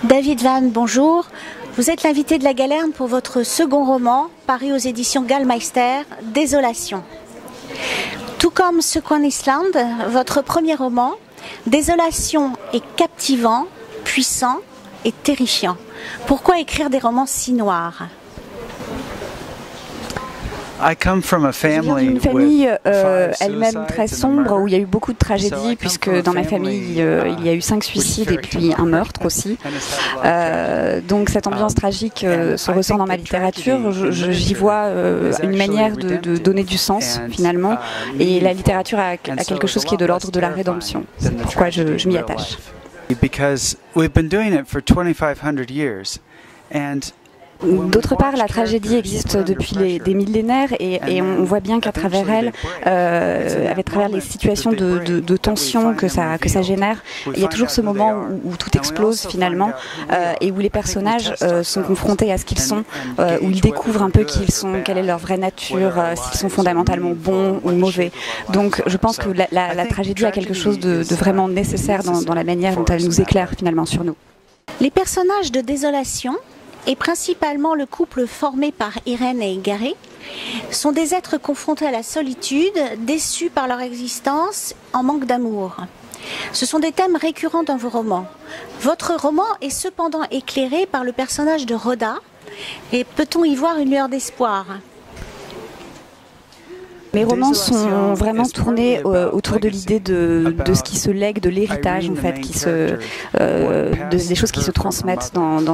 David Vann, bonjour. Vous êtes l'invité de la Galerne pour votre second roman, paru aux éditions Gallmeister, Désolation. Tout comme Second Island, votre premier roman, Désolation est captivant, puissant et terrifiant. Pourquoi écrire des romans si noirs ? Je viens d'une famille elle-même très sombre où il y a eu beaucoup de tragédies puisque dans ma famille il y a eu 5 suicides et puis un meurtre aussi. Donc cette ambiance tragique se ressent dans ma littérature. J'y vois une manière de donner du sens finalement, et la littérature a quelque chose qui est de l'ordre de la rédemption. C'est pourquoi je m'y attache. D'autre part, la tragédie existe depuis des millénaires et on voit bien qu'à travers elle, à travers les situations de tension que ça génère, il y a toujours ce moment où tout explose finalement et où les personnages sont confrontés à ce qu'ils sont, où ils découvrent un peu qui ils sont, quelle est leur vraie nature, s'ils sont fondamentalement bons ou mauvais. Donc je pense que la tragédie a quelque chose de vraiment nécessaire dans la manière dont elle nous éclaire finalement sur nous. Les personnages de Désolation, et principalement le couple formé par Irène et Gary, sont des êtres confrontés à la solitude, déçus par leur existence, en manque d'amour. Ce sont des thèmes récurrents dans vos romans. Votre roman est cependant éclairé par le personnage de Rhoda, et peut-on y voir une lueur d'espoir ? Mes romans sont vraiment tournés autour de l'idée de ce qui se lègue, de l'héritage en fait, des choses qui se transmettent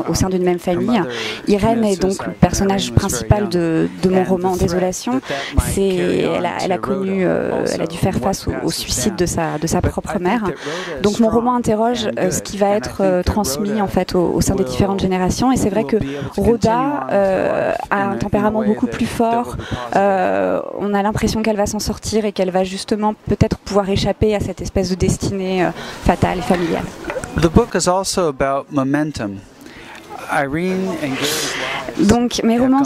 au sein d'une même famille. Irène est donc le personnage principal de mon roman Désolation. Elle a dû faire face au suicide de sa propre mère. Donc mon roman interroge ce qui va être transmis en fait au sein des différentes générations. Et c'est vrai que Rhoda a un tempérament beaucoup plus fort. On a l'impression qu'elle va s'en sortir et qu'elle va justement peut-être pouvoir échapper à cette espèce de destinée fatale et familiale. The book is also about momentum. Donc mes romans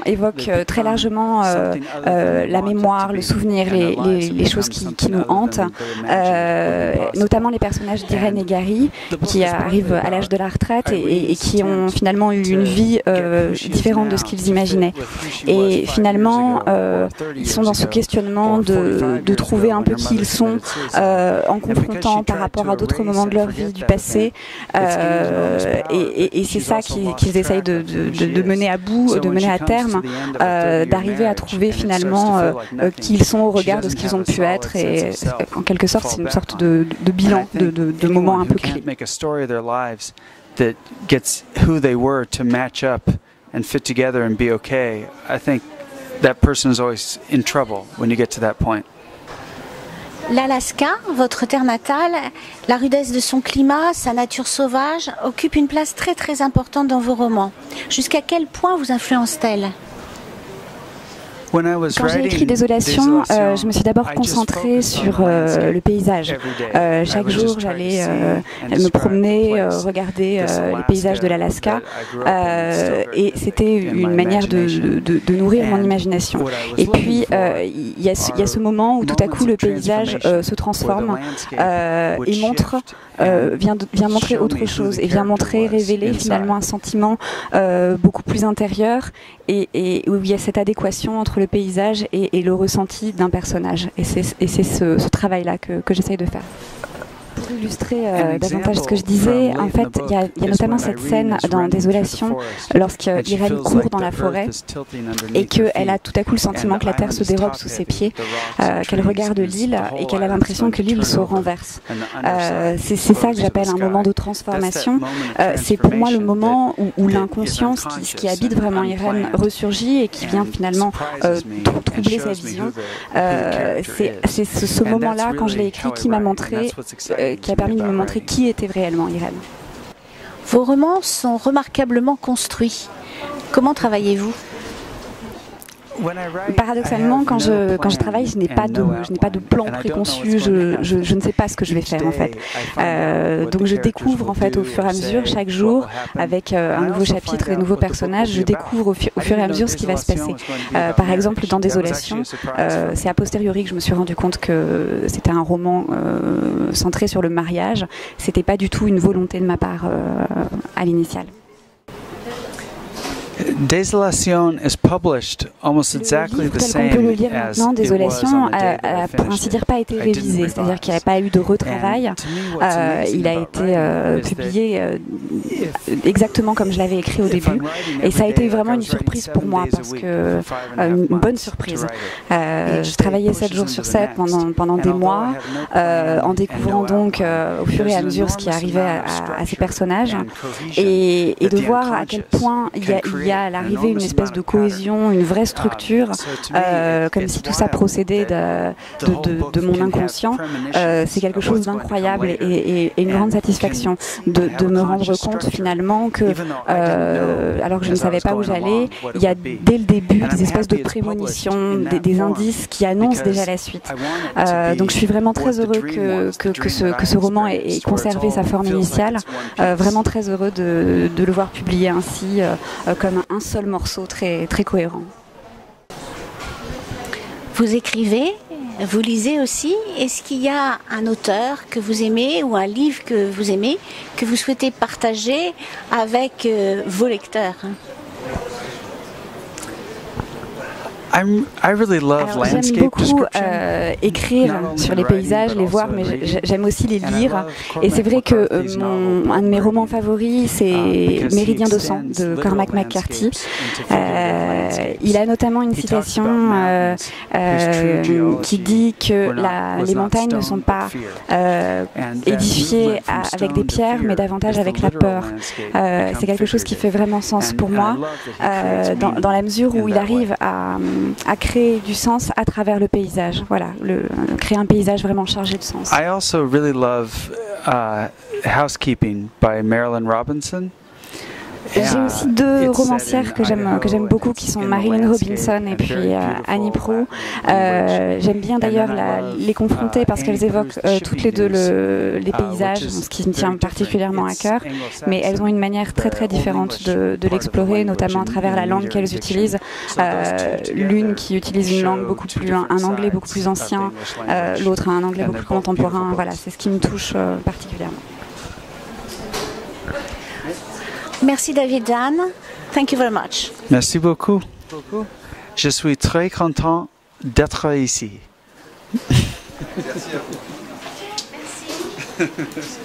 évoquent très largement la mémoire, le souvenir, les choses qui nous hantent, notamment les personnages d'Irène et Gary qui arrivent à l'âge de la retraite et qui ont finalement eu une vie différente de ce qu'ils imaginaient. Et finalement, ils sont dans ce questionnement de trouver un peu qui ils sont en confrontant par rapport à d'autres moments de leur vie du passé. Et c'est ça qu'ils essayent de mener à bout, de mener à terme, d'arriver à trouver finalement qui ils sont au regard de ce qu'ils ont pu être. Et en quelque sorte, c'est une sorte de bilan, de moments un peu clés. That gets who they were to match up and fit together and be okay. I think that person is always in trouble when you get to that point. L'Alaska, votre terre natale, la rudesse de son climat, sa nature sauvage, occupe une place très très importante dans vos romans. Jusqu'à quel point vous influence-t-elle ? Quand j'ai écrit Désolation, je me suis d'abord concentrée sur le paysage. Chaque jour, j'allais me promener, regarder les paysages de l'Alaska, et c'était une manière de nourrir mon imagination. Et puis, il y a ce moment où tout à coup le paysage se transforme et vient montrer autre chose, et vient révéler finalement un sentiment beaucoup plus intérieur, et où il y a cette adéquation entre le paysage et le ressenti d'un personnage. Et c'est ce travail-là que j'essaye de faire. Pour illustrer davantage ce que je disais, en fait, il y a notamment cette scène dans Désolation, lorsqu'Irène court dans la forêt et qu'elle a tout à coup le sentiment que la terre se dérobe sous ses pieds, qu'elle regarde l'île et qu'elle a l'impression que l'île se renverse. C'est ça que j'appelle un moment de transformation. C'est pour moi le moment où l'inconscient, ce qui habite vraiment Irène, ressurgit et qui vient finalement troubler sa vision. C'est ce moment-là, quand je l'ai écrit, qui m'a montré qui a permis de me montrer qui était réellement Irène. Vos romans sont remarquablement construits. Comment travaillez-vous ? Paradoxalement, quand je travaille, je n'ai pas de plan préconçu, je ne sais pas ce que je vais faire en fait. Donc je découvre en fait au fur et à mesure, chaque jour, avec un nouveau chapitre et de nouveaux personnages, je découvre au fur et à mesure ce qui va se passer. Par exemple, dans Désolation, c'est a posteriori que je me suis rendu compte que c'était un roman centré sur le mariage. C'était pas du tout une volonté de ma part à l'initiale. Désolation is published almost exactly the same as it was on the day that I pour ainsi dire, pas été révisé, c'est-à-dire qu'il n'y a pas eu de retravail. Il a été publié exactement comme je l'avais écrit au début, et ça a été vraiment une surprise pour moi, parce que une bonne surprise. Je travaillais 7 jours sur 7 pendant des mois, en découvrant donc au fur et à mesure ce qui arrivait à ces personnages, et de voir à quel point il y a à l'arrivée une espèce de cohésion, une vraie structure, comme si tout ça procédait de mon inconscient. C'est quelque chose d'incroyable et une grande satisfaction de me rendre compte finalement que, alors que je ne savais pas où j'allais, il y a dès le début des espèces de prémonitions, des indices qui annoncent déjà la suite. Donc je suis vraiment très heureux que ce roman ait conservé sa forme initiale, vraiment très heureux de le voir publié ainsi, comme un seul morceau très cohérent. Vous écrivez, vous lisez aussi. Est-ce qu'il y a un auteur que vous aimez ou un livre que vous aimez, que vous souhaitez partager avec vos lecteurs? J'aime beaucoup écrire sur les paysages, les voir, mais j'aime aussi les lire. Et c'est vrai que un de mes romans favoris, c'est Méridien de sang de Cormac McCarthy. Il a notamment une citation qui dit que les montagnes ne sont pas édifiées avec des pierres, mais davantage avec la peur. C'est quelque chose qui fait vraiment sens pour moi, dans la mesure où il arrive à créer du sens à travers le paysage. Voilà, créer un paysage vraiment chargé de sens. I also really love Housekeeping by Marilynne Robinson. J'ai aussi 2 romancières que j'aime beaucoup, qui sont Marilynne Robinson et puis Annie Proulx. J'aime bien d'ailleurs les confronter parce qu'elles évoquent toutes les deux les paysages, ce qui me tient particulièrement à cœur, mais elles ont une manière très différente de l'explorer, notamment à travers la langue qu'elles utilisent. L'une qui utilise une langue un anglais beaucoup plus ancien, l'autre un anglais beaucoup plus contemporain. Voilà, c'est ce qui me touche particulièrement. Merci David Dan. Thank you very much. Merci beaucoup. Je suis très content d'être ici. Merci à vous. Merci.